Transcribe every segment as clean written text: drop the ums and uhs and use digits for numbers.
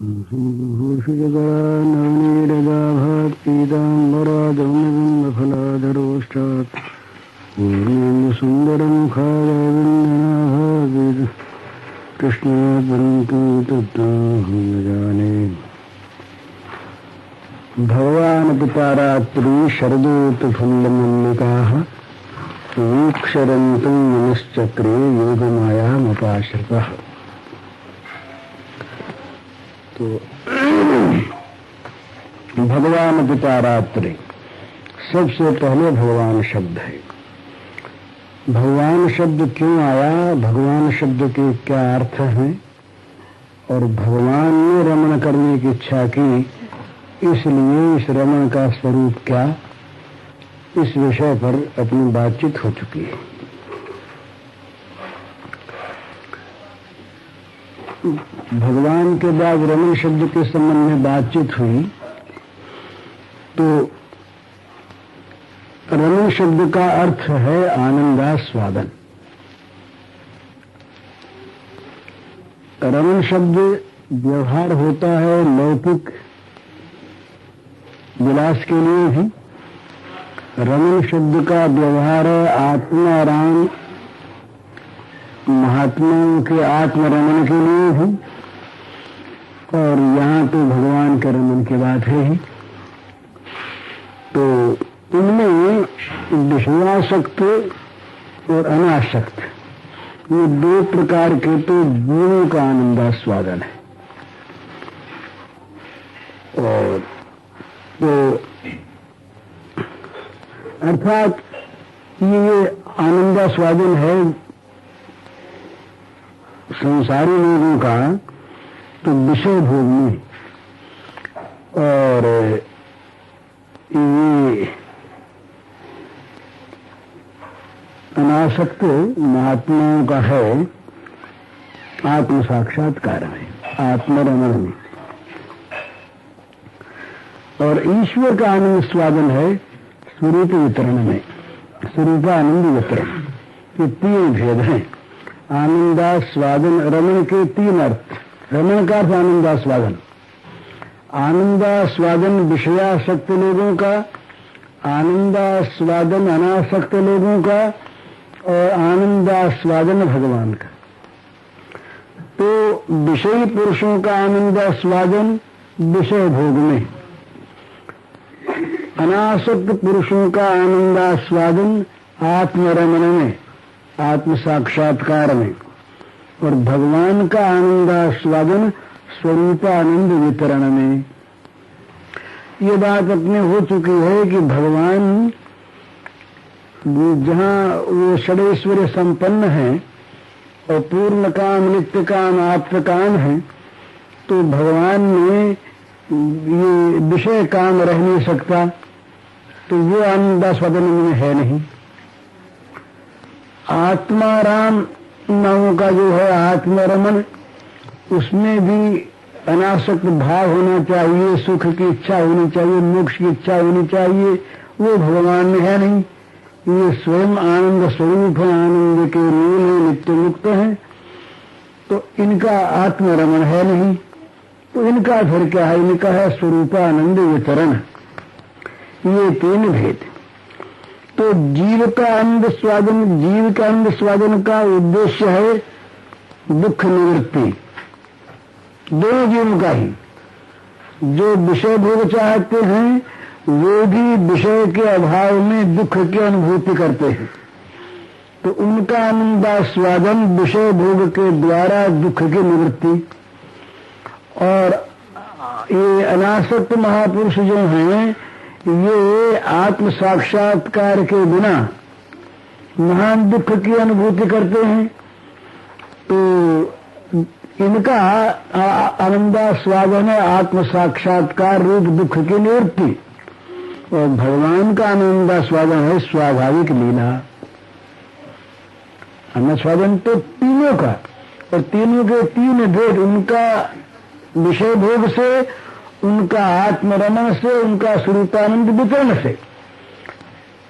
नवनीरदाभात्पीताम्बरादौर्णबिम्बफलाधरोष्टात् पूर्णेन्दुसुन्दरमुखादविन्दनाभावेद कृष्णाद्वरन्तु तत्त्वं जाने। भगवान् पितारात्रि शरदोत्फुल्लमल्लिकाः वीक्षरन्तु मनश्चक्रे योगमायामुपाश्रितः। तो भगवान पितारात्रि सबसे पहले भगवान शब्द है। भगवान शब्द क्यों आया, भगवान शब्द के क्या अर्थ हैं और भगवान ने रमण करने की इच्छा की, इसलिए इस रमण का स्वरूप क्या, इस विषय पर अपनी बातचीत हो चुकी है। भगवान के बाद रमण शब्द के संबंध में बातचीत हुई तो रमण शब्द का अर्थ है आनंदास्वादन। रमण शब्द व्यवहार होता है लौकिक विलास के लिए भी। रमण शब्द का व्यवहार है आत्माराम महात्माओं के आत्मरमण के लिए भी, और यहाँ तो भगवान के रमण की बात है ही। तो इनमें विषयासक्त और अनासक्त ये दो प्रकार के तो जीवों का आनंदास्वादन है। और तो अर्थात ये आनंदास्वादन है संसारी लोगों का तो विषय भोग में, और ये अनासक्त महात्माओं का है आत्म साक्षात्कार में, आत्मरमण में। और ईश्वर का आनंद स्वादन है स्वरूप वितरण में, स्वरूपानंद वितरण। ये तीन भेद हैं आनंदास्वादन। रमण के तीन अर्थ। रमण का अर्थ आनंदास्वादन। आनंदास्वादन विषयासक्त लोगों का, आनंदास्वादन अनासक्त लोगों का, और आनंदास्वादन भगवान का। तो विषयी पुरुषों का आनंदास्वादन विषय भोग में, अनासक्त पुरुषों का आनंदास्वादन आत्मरमण में, आत्म साक्षात्कार में, और भगवान का आनंदास्वादन स्वरूपानंद वितरण में। ये बात अपने हो चुकी है कि भगवान जहाँ वो षडैश्वर्य संपन्न है और पूर्ण काम, नित्य काम, आप्त काम है, तो भगवान में ये विषय काम रह नहीं सकता, तो वो आनंदास्वादन में है नहीं। आत्माराम नामों का जो है आत्मरमण, उसमें भी अनासक्त भाव होना चाहिए, सुख की इच्छा होनी चाहिए, मोक्ष की इच्छा होनी चाहिए, वो भगवान में है नहीं। ये स्वयं आनंद स्वरूप है, आनंद के मूल है, नित्य मुक्त है, तो इनका आत्मरमण है नहीं। तो इनका फिर क्या है, इनका है स्वरूपानंद वितरण। ये तीन भेद। तो जीव का आनंद स्वादन, जीव का आनंद स्वादन का उद्देश्य है दुख निवृत्ति। दोनों जीवों का ही, जो विषय भोग चाहते हैं वो भी विषय के अभाव में दुख की अनुभूति करते हैं, तो उनका आनंदास्वादन विषय भोग के द्वारा दुख की निवृत्ति। और ये अनासक्त महापुरुष जो हैं, ये आत्म साक्षात्कार के बिना महान दुख की अनुभूति करते हैं, तो इनका आनंदास्वादन है आत्म साक्षात्कार रूप दुख की निवृत्ति। और भगवान का आनंदास्वादन है स्वाभाविक लीला। आनंदास्वादन तो तीनों का, और तीनों के तीन भेद, उनका विषय भोग से, उनका आत्मरमण से, उनका स्वरूपानंद वितरण से।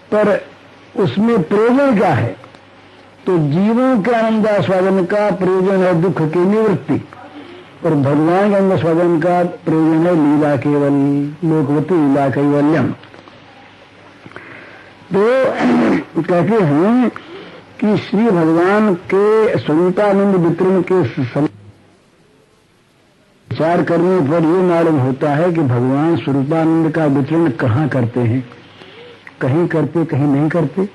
पर उसमें प्रयोजन क्या है, तो जीवों के आनंदास्वादन का प्रयोजन है दुख की निवृत्ति, और भगवान के अंग स्वदन का प्रयोजन है लीला केवल, लोकवती लीला कैवल्यम। तो कहते हैं कि श्री भगवान के स्वरूपानंद वितरण के विचार करने पर यह मालूम होता है कि भगवान स्वरूपानंद का वितरण कहाँ करते हैं। कहीं करते, कहीं नहीं करते।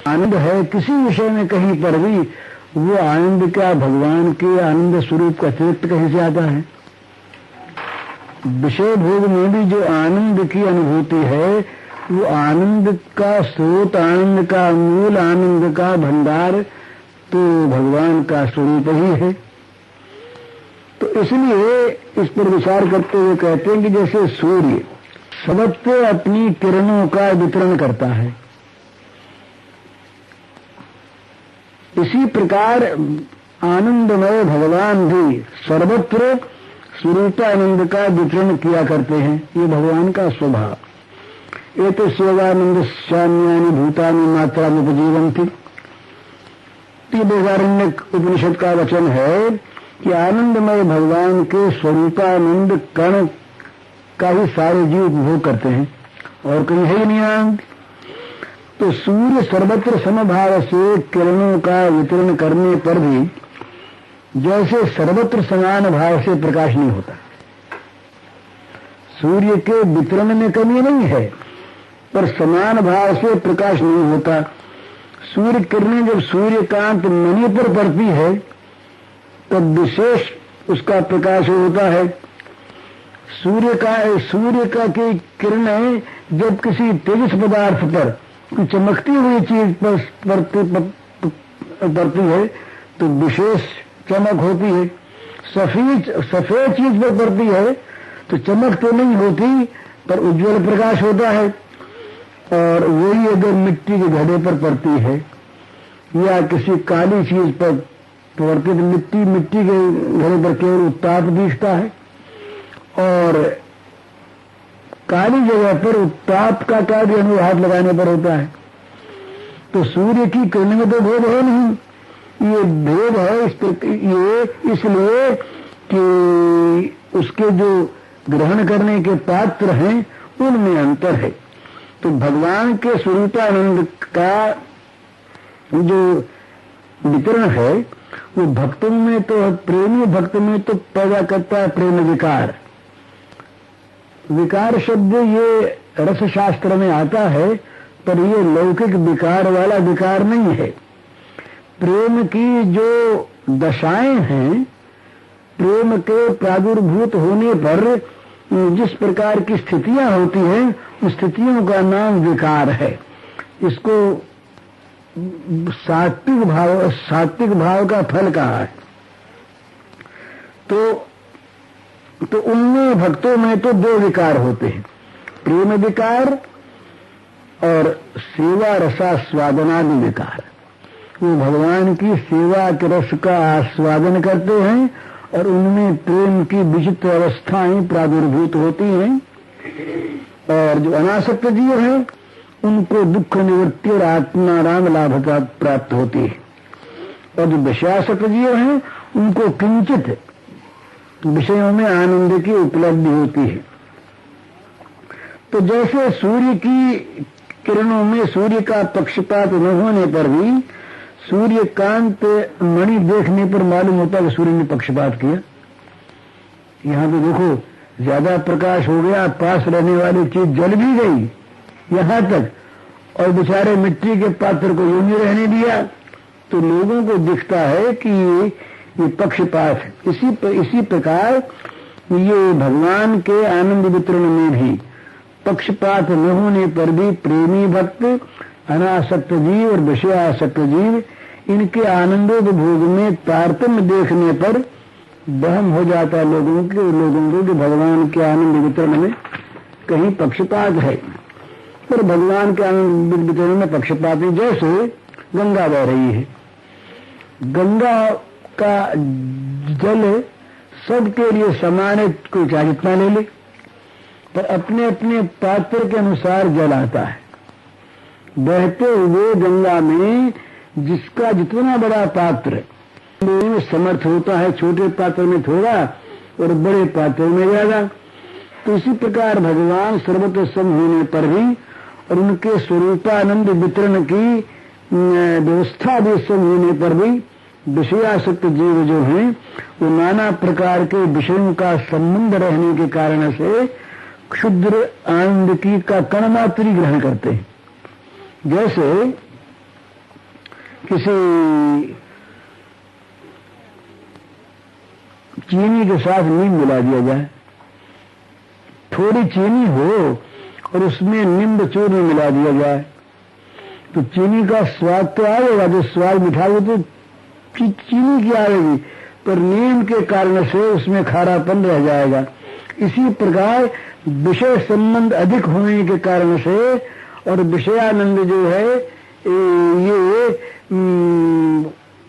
आनंद है किसी विषय में कहीं पर भी, वो आनंद क्या भगवान के आनंद स्वरूप का अतिरिक्त कहीं से आता है। विषय भोग में भी जो आनंद की अनुभूति है, वो आनंद का स्रोत, आनंद का मूल, आनंद का भंडार तो भगवान का स्वरूप ही है। तो इसलिए इस पर विचार करते हुए कहते हैं कि जैसे सूर्य सर्वत्र अपनी किरणों का वितरण करता है, इसी प्रकार आनंदमय भगवान भी सर्वत्र स्वरूपानंद का वितरण किया करते हैं। ये भगवान का स्वभाव। ये तो सेवानंद श्याम्यानि भूतानि मात्रा में उपजीवंती, बृहदारण्यक उपनिषद का वचन है कि आनंदमय भगवान के स्वरूपानंद कण का ही सारे जीव उपभोग करते हैं और कहीं है ही नहीं आनंद। तो सूर्य सर्वत्र समभाव से किरणों का वितरण करने पर भी जैसे सर्वत्र समान भाव से प्रकाश नहीं होता। सूर्य के वितरण में कमी नहीं है, पर समान भाव से प्रकाश नहीं होता। सूर्य किरणें जब सूर्यकांत मणि पर पड़ती है तब विशेष उसका प्रकाश होता है। सूर्य का की किरणें जब किसी तेजस पदार्थ पर चमकती हुई चीज पर पड़ती है तो विशेष चमक होती है। सफेद चीज पर पड़ती है तो चमक तो नहीं होती, पर उज्जवल प्रकाश होता है। और वही अगर मिट्टी के घड़े पर पड़ती है या किसी काली चीज पर पड़ती तो मिट्टी के घड़े पर केवल उत्ताप दिखता है, और काली जगह पर उत्ताप का कार्य अनुभव हाथ लगाने पर होता है। तो सूर्य की किरण में तो भेद है नहीं, ये भेद है ये इसलिए कि उसके जो ग्रहण करने के पात्र हैं उनमें अंतर है। तो भगवान के स्वरूपानंद का जो वितरण है वो भक्तों में तो, प्रेमी भक्त में तो पैदा करता है प्रेम विकार। विकार शब्द ये रसशास्त्र में आता है, पर ये लौकिक विकार वाला विकार नहीं है। प्रेम की जो दशाएं हैं, प्रेम के प्रादुर्भूत होने पर जिस प्रकार की स्थितियां होती हैं, उन स्थितियों का नाम विकार है। इसको सात्विक भाव का फल कहा है। तो उनमें भक्तों में तो दो विकार होते हैं, प्रेम विकार और सेवा रसास्वादनादि विकार। वो भगवान की सेवा के रस का आस्वादन करते हैं और उनमें प्रेम की विचित्र अवस्थाएं प्रादुर्भूत होती हैं। और जो अनासक्त जीव हैं उनको दुख निवृत्ति और आत्माराम लाभता प्राप्त होती है, और जो विषयासक्त जीव हैं उनको किंचित विषयों में आनंद की उपलब्धि होती है। तो जैसे सूर्य की किरणों में सूर्य का पक्षपात न होने पर भी सूर्यकांत मणि देखने पर मालूम होता है कि सूर्य ने पक्षपात किया। यहां तो देखो ज्यादा प्रकाश हो गया, पास रहने वाली चीज जल भी गई यहां तक, और बेचारे मिट्टी के पात्र को यूं ही रहने दिया। तो लोगों को दिखता है कि ये पक्षपात है। इसी प्रकार ये भगवान के आनंद वितरण में भी पक्षपात न होने पर भी प्रेमी भक्त, अनासक्त जीव और विषयासक्त जीव, इनके आनंदोपभोग में तारतम्य देखने पर वहम हो जाता है लोगों को कि भगवान के आनंद वितरण में कहीं पक्षपात है। पर भगवान के आनंद वितरण में पक्षपात नहीं। जैसे गंगा बह रही है, गंगा का जल सबके लिए समान है, कोई चाहे जितना ले ले, पर अपने अपने पात्र के अनुसार जल आता है। बहते हुए गंगा में जिसका जितना बड़ा पात्र में समर्थ होता है, छोटे पात्र में थोड़ा और बड़े पाते में ज्यादा। तो इसी प्रकार भगवान सर्वत्र सम होने पर भी और उनके स्वरूपानंद वितरण की व्यवस्था भी सम होने पर भी विषयासक्त जीव जो हैं वो नाना प्रकार के विषयों का संबंध रहने के कारण से क्षुद्र आनंद की का कण मात्र ही ग्रहण करते हैं। जैसे किसी चीनी के साथ नीम मिला दिया जाए, थोड़ी चीनी हो और उसमें नींबू चूर्ण मिला दिया जाए तो चीनी का स्वाद तो आएगा, जो स्वाद मिठाई हो तो चीनी की आएगी, पर नीम के कारण से उसमें खारापन रह जाएगा। इसी प्रकार विषय संबंध अधिक होने के कारण से और विषयानंद जो है ये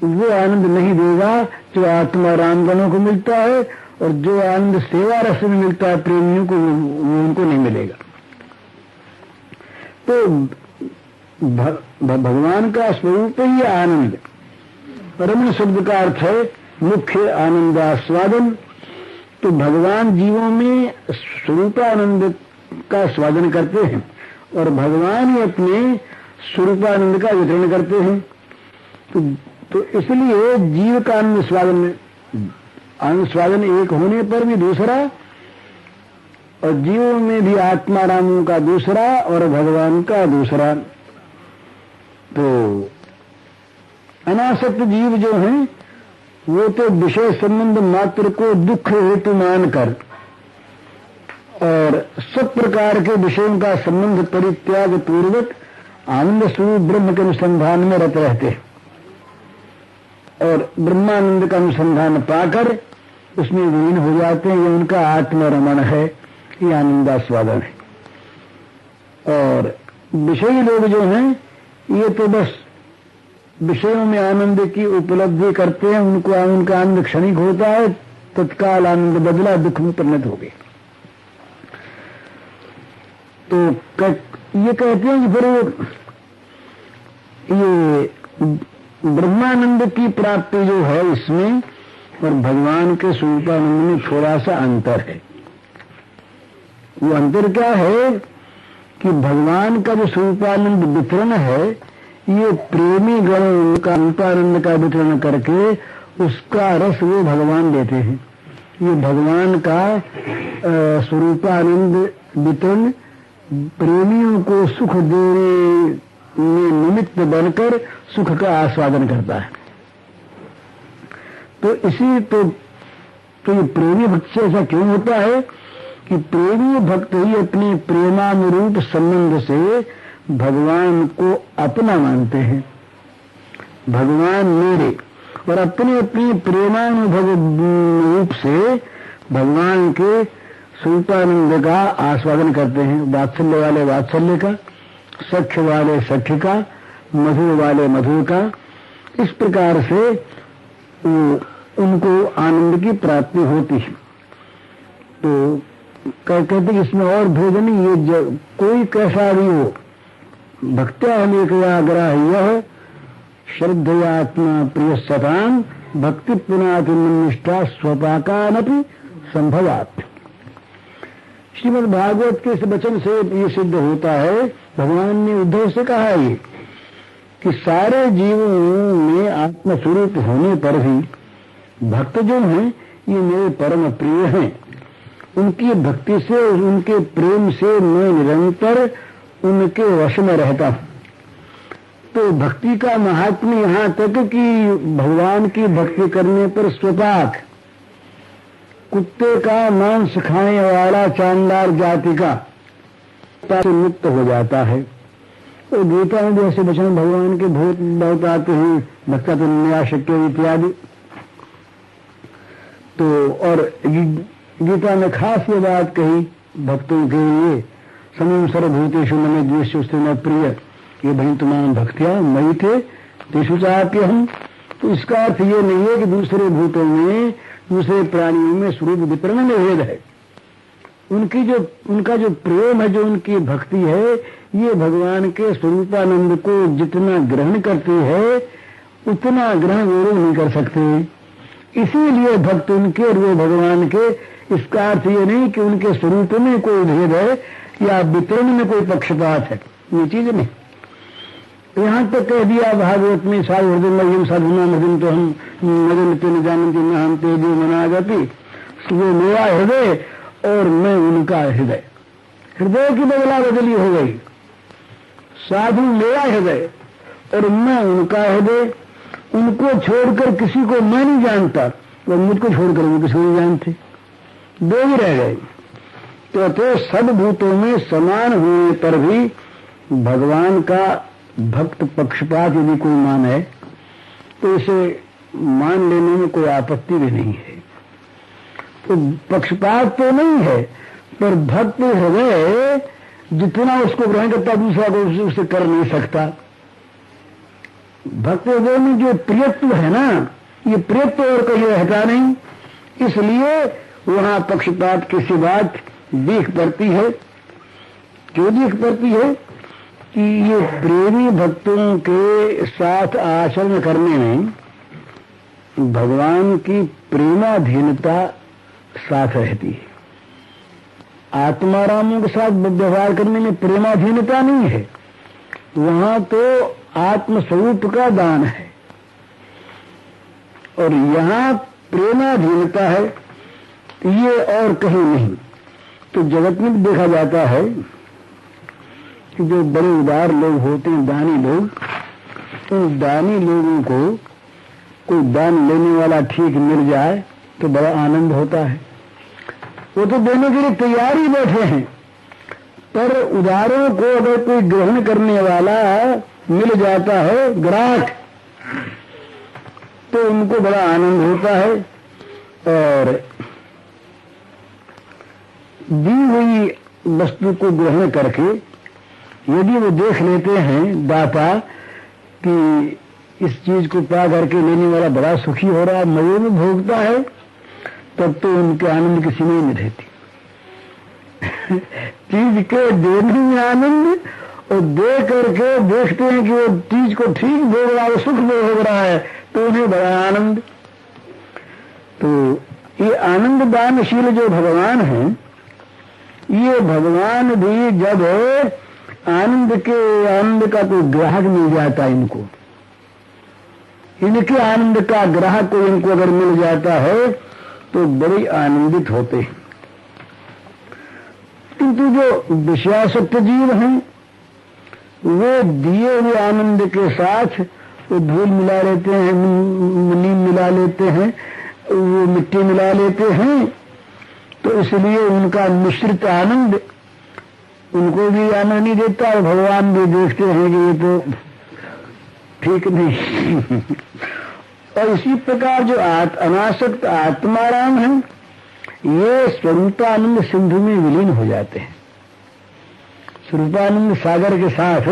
वो आनंद नहीं देगा जो आत्मा रामगणों को मिलता है, और जो आनंद सेवा रस में मिलता है प्रेमियों को वो उनको नहीं मिलेगा। तो भगवान का स्वरूप ही आनंद। रमण शब्द का अर्थ है मुख्य आनंदास्वादन। तो भगवान जीवों में स्वरूपानंद का स्वादन करते हैं और भगवान ही अपने स्वरूपानंद का वितरण करते हैं। तो इसलिए जीव का आनंद स्वादन एक होने पर भी दूसरा, और जीवों में भी आत्मा रामों का दूसरा और भगवान का दूसरा। तो अनासक्त जीव जो हैं वो तो विषय संबंध मात्र को दुख हेतु मानकर और सब प्रकार के विषयों का संबंध परित्याग पूर्वक आनंद स्वरूप ब्रह्म के अनुसंधान में रत रहते हैं और ब्रह्मानंद का अनुसंधान पाकर उसमें विलीन हो जाते हैं। ये उनका आत्मरमण है, ये आनंदास्वादन है। और विषयी लोग जो हैं ये तो बस विषयों में आनंद की उपलब्धि करते हैं, उनका आनंद क्षणिक होता है, तत्काल आनंद बदला दुख में परिणत हो गए। तो ये कहते हैं कि फिर ये ब्रह्मानंद की प्राप्ति जो है इसमें और भगवान के स्वरूपानंद में थोड़ा सा अंतर है। वो अंतर क्या है कि भगवान का जो स्वरूपानंद वितरण है ये प्रेमी गण का स्वरूपानंद का वितरण करके उसका रस वो भगवान देते हैं। ये भगवान का स्वरूपानंद वितरण प्रेमियों को सुख देने में निमित्त बनकर सुख का आस्वादन करता है। तो ये प्रेमी भक्त से ऐसा क्यों होता है कि प्रेमी भक्त ही अपने प्रेमानुरूप संबंध से भगवान को अपना मानते हैं, भगवान मेरे, और अपने अपने प्रेमानुभव रूप से भगवान के स्वरूपानंद का आस्वादन करते हैं। वात्सल्य वाले वात्सल्य का, सख्य वाले सख्य का, मधुर वाले मधुर का। इस प्रकार से उनको आनंद की प्राप्ति होती है। तो कहते हैं इसमें और भेद नहीं, ये कोई कैसा भी हो, भक्त्या हमेकयाग्राह्य श्रद्धयात्मा प्रिय सतान भक्ति पुनातिनिष्ठा स्वपाकानपि संभवात्। श्रीमद् भागवत के इस वचन से ये सिद्ध होता है, भगवान ने उद्धव से कहा है कि सारे जीवों में आत्मस्वरूप होने पर भी भक्त जो हैं ये मेरे परम प्रिय हैं। उनकी भक्ति से, उनके प्रेम से मैं निरंतर उनके वश में रहता हूं। तो भक्ति का महात्म्य यहां तक कि भगवान की भक्ति करने पर स्वपाक, कुत्ते का मांस खाने वाला चांडाल जाति का से मुक्त हो जाता है। तो गीता में भी ऐसे वचन भगवान के बहुत आते हैं, भक्ता तो न्याशक्य इत्यादि। तो और गीता में खास ये बात कही भक्तों के लिए, समम सर्वभूतेषु ममे द्वेष्योऽस्ति न प्रिय, ये भाई तुम्हारा भक्तियां मई थे तेषु चाप्य हम। तो इसका अर्थ ये नहीं है कि दूसरे भूतों में, दूसरे प्राणियों में स्वरूप वितरण में भेद है। उनका जो प्रेम है, जो उनकी भक्ति है, ये भगवान के स्वरूपानंद को जितना ग्रहण करती है उतना ग्रहण वो लोग नहीं कर सकते। इसीलिए भक्त उनके और वो भगवान के। इसका अर्थ ये नहीं कि उनके स्वरूप में कोई भेद है या वितरण में कोई पक्षपात है, ये चीज नहीं। यहां तक कह दिया भागवत में साधुर्दय साधुना मदन तो हम मदन तेन जानती न हम तेजो मना जाती, वो मेरा हृदय और मैं उनका हृदय। हृदय की बदला बदली हो गई, साधु मेरा हृदय और मैं उनका हृदय। उनको छोड़कर किसी को मैं नहीं जानता, और मुझको छोड़कर वो किसी को नहीं जानते, दो ही रह गए। तो सब भूतों में समान होने पर भी भगवान का भक्त पक्षपात यदि कोई मान है तो इसे मान लेने में कोई आपत्ति भी नहीं है। तो पक्षपात तो नहीं है, पर भक्त हृदय जितना उसको ग्रहण करता दूसरा को उसे कर नहीं सकता। भक्त हृदय में जो प्रियत्व है ना, ये प्रियत्व और कहीं रहता नहीं, इसलिए वहां पक्षपात की सी बात दिख पड़ती है। क्यों दिख पड़ती है कि ये प्रेमी भक्तों के साथ आचरण करने में भगवान की प्रेमाधीनता साथ रहती है। आत्मारामों के साथ व्यवहार करने में प्रेमाधीनता नहीं है, वहां तो आत्मस्वरूप का दान है, और यहां प्रेमाधीनता है, ये और कहीं नहीं। तो जगत में देखा जाता है कि जो बड़े उदार लोग होते हैं, दानी लोग, उन दानी लोगों को कोई दान लेने वाला ठीक मिल जाए तो बड़ा आनंद होता है। वो तो देने के लिए तैयार ही बैठे हैं, पर उदारों को अगर कोई ग्रहण करने वाला मिल जाता है, ग्राहक, तो उनको बड़ा आनंद होता है। और दी हुई वस्तु को ग्रहण करके यदि वो देख लेते हैं दाता कि इस चीज को पा करके लेने वाला बड़ा सुखी हो रहा है, मजे में भोगता है, तब तो उनके आनंद की सीमा नहीं रहती। चीज के देने में आनंद, और दे करके देखते हैं कि वो चीज को ठीक भोग रहा है, सुख भोग रहा है, तो उन्हें बड़ा आनंद। तो ये आनंद दानशील जो भगवान हैं, ये भगवान भी जब आनंद का कोई ग्राहक मिल जाता है, इनके आनंद का ग्राहक को इनको अगर मिल जाता है तो बड़े आनंदित होते हैं। किंतु जो विषयासक्त जीव हैं, वे दिए हुए आनंद के साथ वो धूल मिला लेते हैं, नीम मिला लेते हैं, वो मिट्टी मिला लेते हैं, तो इसलिए उनका मिश्रित आनंद उनको भी आनंद नहीं देता, और भगवान भी देखते हैं कि ये तो ठीक नहीं। और इसी प्रकार जो अनासक्त आत्माराम हैं, ये स्वरूपानंद सिंधु में विलीन हो जाते हैं। स्वरूपानंद सागर के साथ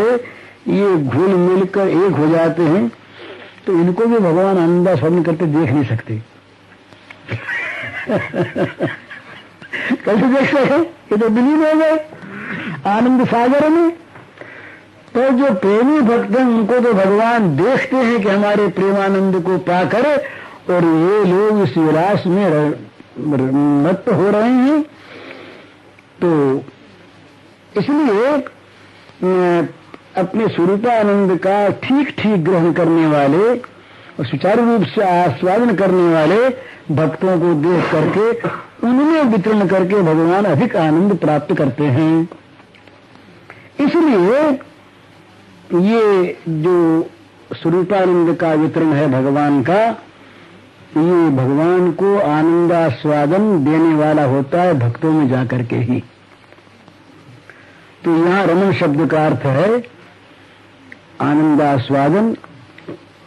ये घुल मिलकर एक हो जाते हैं, तो इनको भी भगवान आनंदा स्वर्ण करते देख नहीं सकते। कैसे देख सके? ये तो विलीन हो गए आनंद सागर में। तो जो प्रेमी भक्त हैं, उनको तो भगवान देखते हैं कि हमारे प्रेमानंद को पाकर, और ये लोग इस विलास में मत्त हो रहे हैं। तो इसलिए अपने स्वरूपानंद का ठीक ठीक ग्रहण करने वाले और सुचारू रूप से आस्वादन करने वाले भक्तों को देख करके उनमें वितरण करके भगवान अधिक आनंद प्राप्त करते हैं। इसलिए ये जो स्वरूपानंद का वितरण है भगवान का, ये भगवान को आनंदास्वादन देने वाला होता है भक्तों में जाकर के ही। तो यहां रमण शब्द का अर्थ है आनंदास्वादन,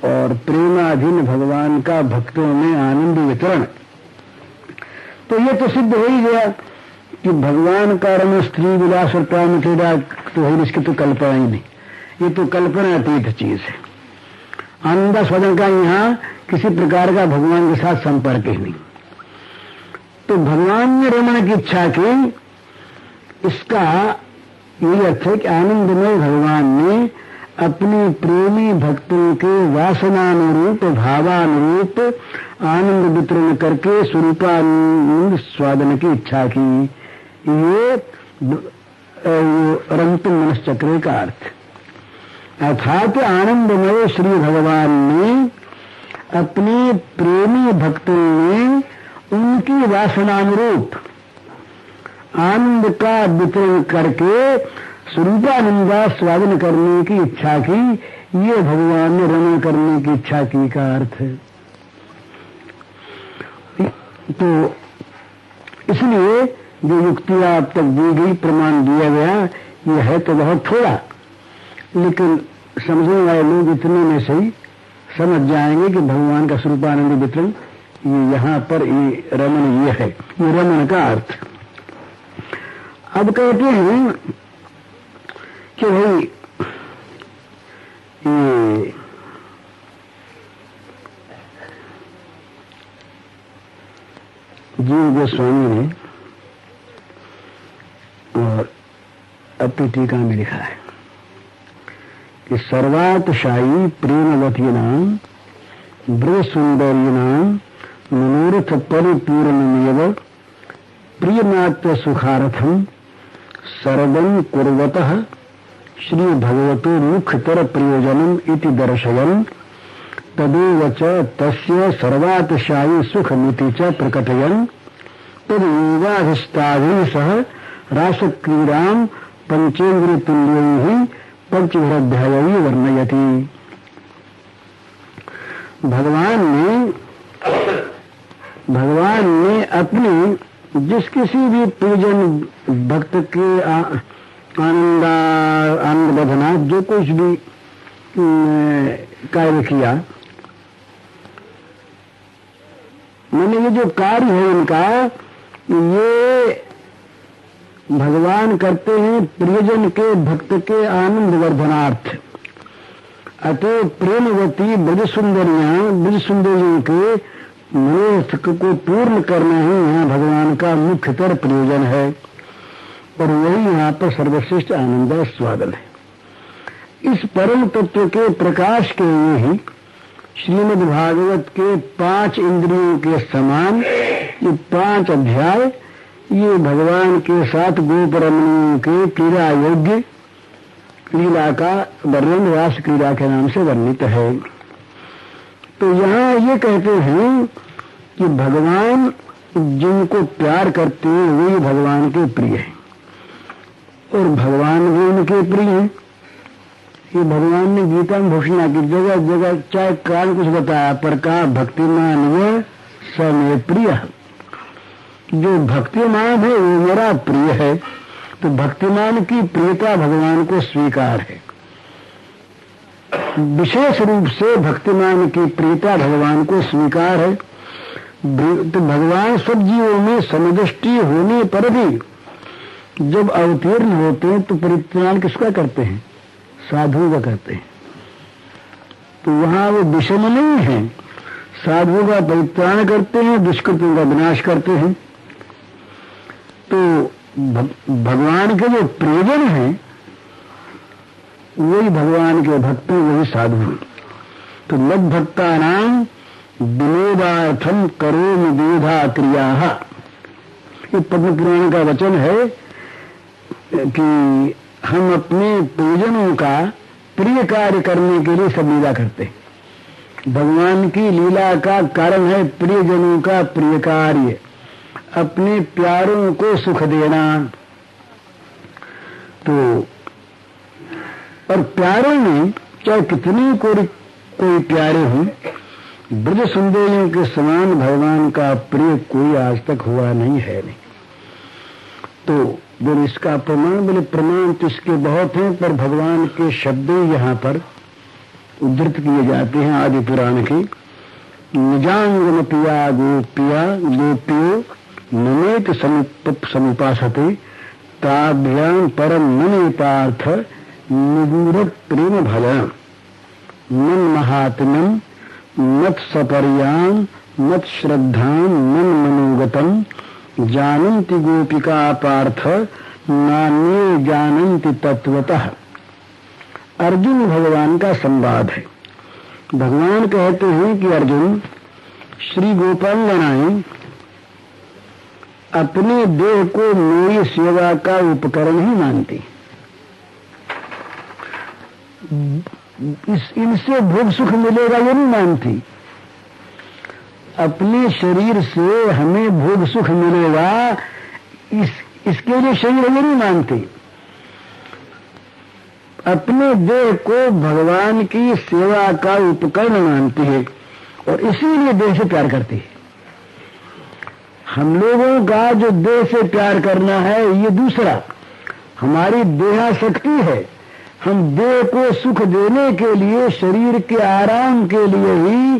और प्रेमाधीन भगवान का भक्तों में आनंद वितरण। तो ये तो सिद्ध हो ही गया कि भगवान का रमण स्त्री विलास और प्राण क्रीड़ा तो है, इसकी तो कल्पना ही नहीं, ये तो कल्पना अतीत चीज है। आनंदास्वादन का यहाँ किसी प्रकार का भगवान के साथ संपर्क ही नहीं। तो भगवान ने रमण की इच्छा की, इसका यही अर्थ है कि आनंदमय भगवान ने अपने प्रेमी भक्तों के वासनानुरूप भावानुरूप आनंद वितरण करके स्वरूपानंद स्वादन की इच्छा की। ये रंतुम मनश्चक्र का अर्थ। अर्थात आनंदमय श्री भगवान ने अपने प्रेमी भक्तों में उनकी वासनानुरूप आनंद का वितरण करके स्वरूपानंदा स्वादन करने की इच्छा की। ये भगवान ने रमण करने की इच्छा की का अर्थ है। तो इसलिए जो युक्तियां अब तक दी गई, प्रमाण दिया गया, ये है तो बहुत थोड़ा, लेकिन समझने वाले लोग इतने में से ही समझ जाएंगे कि भगवान का स्वरूपानंद वितरण ये यहाँ पर ये रमण ये है, ये रमण का अर्थ। अब कहते हैं कि भाई ये जीव गोस्वामी ने और अपनी टीका में लिखा है कि सर्वातशायी प्रेमवती नाम ब्रज सुंदरी नाम मनोरथ परिपूर्णमेव प्रियमात्र सुखार्थम सर्वं कुर्वतः श्री भगवतो मुख्यतर प्रयोजनम इति दर्शयन् तदेव च तस्य सर्वातशायी सुखमिति च प्रकटयन् तद्योगाधिष्ठाभिः सह रासक्रीडां पंचेन्द्रियतुल्यैः पंचभिरध्यायैः वर्णयति। भगवान ने अपने जिस किसी भी पूजन भक्त के आनंद बधना जो कुछ भी कार्य किया, मैंने ये जो कार्य है इनका, ये भगवान करते हैं प्रियजन के भक्त के आनंद वर्धनार्थ। अतः प्रेमवती ब्रज सुंदरियों के मनोरथ को पूर्ण करना ही यहाँ भगवान का मुख्यतर प्रयोजन है, और वही यहाँ पर सर्वश्रेष्ठ आनंद स्वादन है। इस परम तत्व के प्रकाश के लिए ही श्रीमद् भागवत के 5 इंद्रियों के समान ये 5 अध्याय ये भगवान के साथ गोप रमणियों के क्रीड़ा योग्य लीला का वर्णन रास क्रीड़ा के नाम से वर्णित है। तो यहाँ ये कहते हैं कि भगवान जिनको प्यार करते हैं वही भगवान के प्रिय है, और भगवान भी उनके प्रिय हैं। ये भगवान ने गीता में घोषणा की, जगह जगह चाहे काल कुछ बताया पर कहा भक्तिमान व समय प्रिय। जो भक्तिमान है वो मेरा प्रिय है। तो भक्तिमान की प्रियता भगवान को स्वीकार है। विशेष रूप से भक्तिमान की प्रियता भगवान को स्वीकार है। तो भगवान सब जीवों में समदृष्टि होने पर भी जब अवतीर्ण होते हैं तो परित्राण किसका करते हैं? साधु का करते हैं। तो वहां वो विषम नहीं है, साधु का परित्राण करते हैं, दुष्कृतों का विनाश करते हैं। तो भगवान के जो प्रियजन हैं वही भगवान के भक्त हैं, वही साधु हैं। तो मद भक्ता नाम विनोदार्थम करोमि विविधा क्रियाः। ये पद्म पुराण का वचन है कि हम अपने प्रियजनों का प्रिय कार्य करने के लिए सब लीला करते हैं। भगवान की लीला का कारण है प्रियजनों का प्रिय कार्य, अपने प्यारों को सुख देना। तो और प्यारों में चाहे कितनी कोई प्यारे हों, ब्रज सुंदरियों के समान भगवान का प्रिय कोई आज तक हुआ नहीं है। नहीं तो बोले इसका प्रमाण, बोले प्रमाण तो इसके बहुत हैं, पर भगवान के शब्द यहाँ पर उद्धृत किए जाते हैं आदि पुराण के। निजांगम पिया गोप्यो नमेत समुपासते ताभ्याम परम नमे पार्थ निगूढ़ प्रेम भजन मन महात्म्यम मत सपर्याम मत श्रद्धाम मन मनोगतम जानन्ति गोपिका पार्थ नान्ये जानन्ति तत्वतः। अर्जुन भगवान का संवाद है। भगवान कहते हैं कि अर्जुन, श्री गोपांगनाएं अपने देह को मेरी सेवा का उपकरण ही मानती। इनसे भोग सुख मिलेगा ये नहीं मानती। अपने शरीर से हमें भोग सुख मिलेगा इसके लिए शरीर ये नहीं मानती। अपने देह को भगवान की सेवा का उपकरण मानती है और इसीलिए देह से प्यार करती है। हम लोगों का जो देह से प्यार करना है ये दूसरा, हमारी देहासक्ति है। हम देह को सुख देने के लिए, शरीर के आराम के लिए ही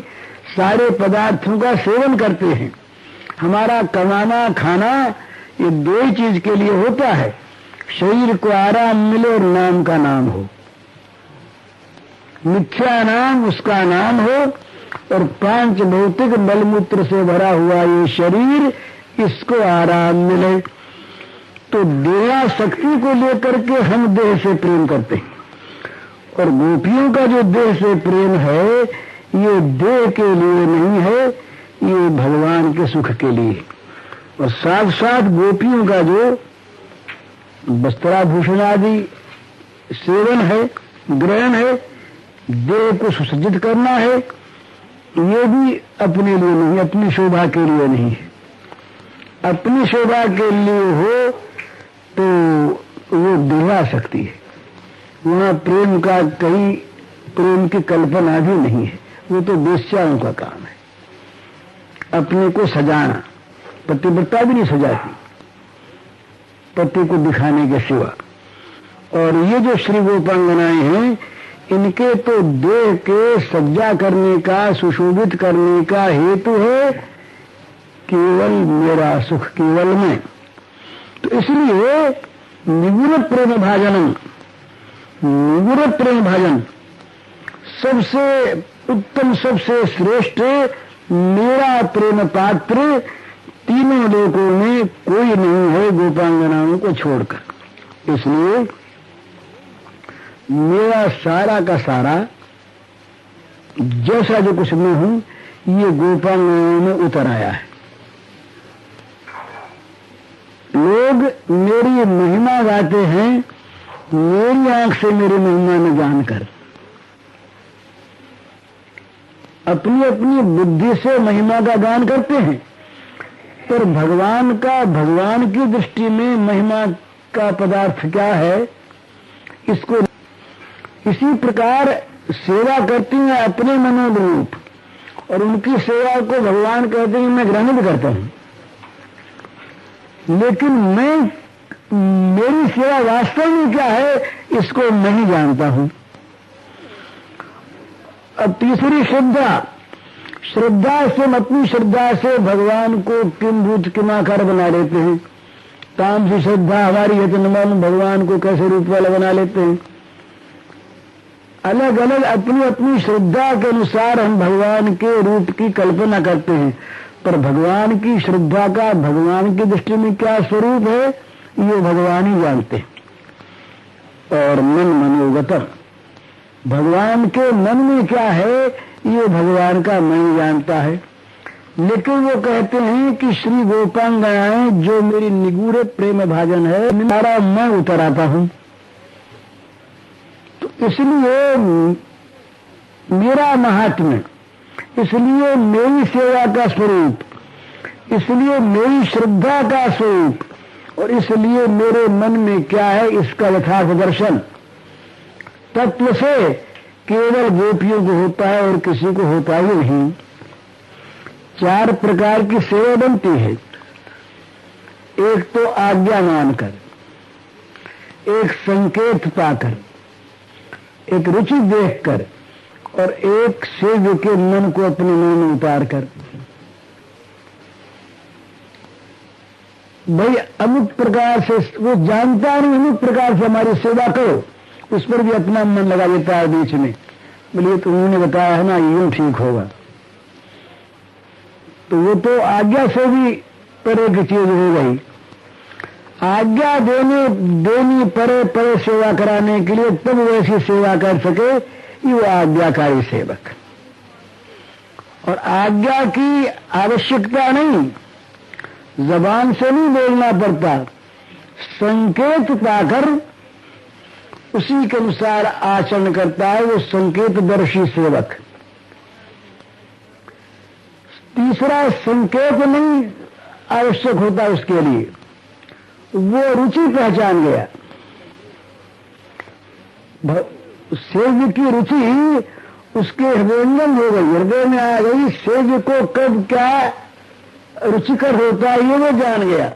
सारे पदार्थों का सेवन करते हैं। हमारा कमाना खाना ये दो ही चीज के लिए होता है, शरीर को आराम मिले और नाम का नाम हो, मिथ्या नाम उसका नाम हो, और पांच भौतिक मलमूत्र से भरा हुआ ये शरीर इसको आराम मिले। तो देहासक्ति को लेकर के हम देह से प्रेम करते हैं, और गोपियों का जो देह से प्रेम है ये देह के लिए नहीं है, ये भगवान के सुख के लिए। और साथ साथ गोपियों का जो वस्त्राभूषण आदि सेवन है, ग्रहण है, देह को सुसज्जित करना है, ये भी अपने लिए नहीं, अपनी शोभा के लिए नहीं है। अपनी शोभा के लिए हो तो वो देहासक्ति है, वहां प्रेम का कहीं प्रेम की कल्पना भी नहीं है, वो तो वेश्याओं का काम है। अपने को सजाना, पतिव्रता भी नहीं सजाती पति को दिखाने के सिवा। और ये जो श्री गोपांगनाएं हैं इनके तो देह के सज्जा करने का, सुशोभित करने का हेतु है केवल मेरा सुख, केवल मैं। तो इसलिए निगूढ़ प्रेम भाजनम, निगूढ़ प्रेम भाजन सबसे उत्तम, सबसे श्रेष्ठ मेरा प्रेम पात्र तीनों लोकों में कोई नहीं है गोपांगनाओं को छोड़कर। इसलिए मेरा सारा का सारा जैसा जो कुछ मैं हूं ये गोपांगनाओं में उतर आया है। लोग मेरी महिमा गाते हैं मेरी आंख से मेरी महिमा में जानकर, अपनी अपनी बुद्धि से महिमा का गान करते हैं, पर भगवान का, भगवान की दृष्टि में महिमा का पदार्थ क्या है इसको। इसी प्रकार सेवा करती हैं अपने मनोरूप, और उनकी सेवा को भगवान कहते हैं मैं ग्रहण भी करता हूं, लेकिन मैं, मेरी सेवा वास्तव में क्या है इसको नहीं जानता हूं। अब तीसरी श्रद्धा, श्रद्धा से, अपनी श्रद्धा से भगवान को किम भूत किमाकार बना लेते हैं। तामसी श्रद्धा हमारी है तो हम भगवान को कैसे रूप वाला बना लेते हैं। अलग अलग अपनी अपनी श्रद्धा के अनुसार हम भगवान के रूप की कल्पना करते हैं, पर भगवान की श्रद्धा का भगवान की दृष्टि में क्या स्वरूप है ये भगवान ही जानते हैं। और मन मनोगतम, भगवान के मन में क्या है ये भगवान का मन जानता है। लेकिन वो कहते हैं कि श्री गोपांगनाएं जो मेरी निगूढ़ प्रेम भाजन है मेरा मैं उतर आता हूं, तो इसलिए मेरा महात्म्य, इसलिए मेरी सेवा का स्वरूप, इसलिए मेरी श्रद्धा का स्वरूप, और इसलिए मेरे मन में क्या है इसका यथार्थ दर्शन तत्व से केवल गोपियों को होता है और किसी को होता ही नहीं। चार प्रकार की सेवा बनती है, एक तो आज्ञा मानकर, एक संकेत पाकर, एक रुचि देखकर, और एक सेव्य के मन को अपने मन में उतार कर। भाई अमुक प्रकार से वो जानता नहीं, अमुक प्रकार से हमारी सेवा करो, उस पर भी अपना मन लगा देता है बीच में, बोलिए तो उन्होंने बताया है ना यूं ठीक होगा, तो वो तो आज्ञा से भी परे की चीज हो गई। आज्ञा देनी परे परे सेवा कराने के लिए तब वैसी सेवा कर सके ये वो आज्ञाकारी सेवक। और आज्ञा की आवश्यकता नहीं, जबान से नहीं बोलना पड़ता, संकेत पाकर उसी के अनुसार आचरण करता है वो संकेतदर्शी सेवक। तीसरा, संकेत नहीं आवश्यक होता उसके लिए, वो रुचि पहचान गया। सेव्य की रुचि उसके हृदयंगम हो गई, हृदय में आ गई। सेव्य को कब क्या रुचिकर होता है ये वो जान गया।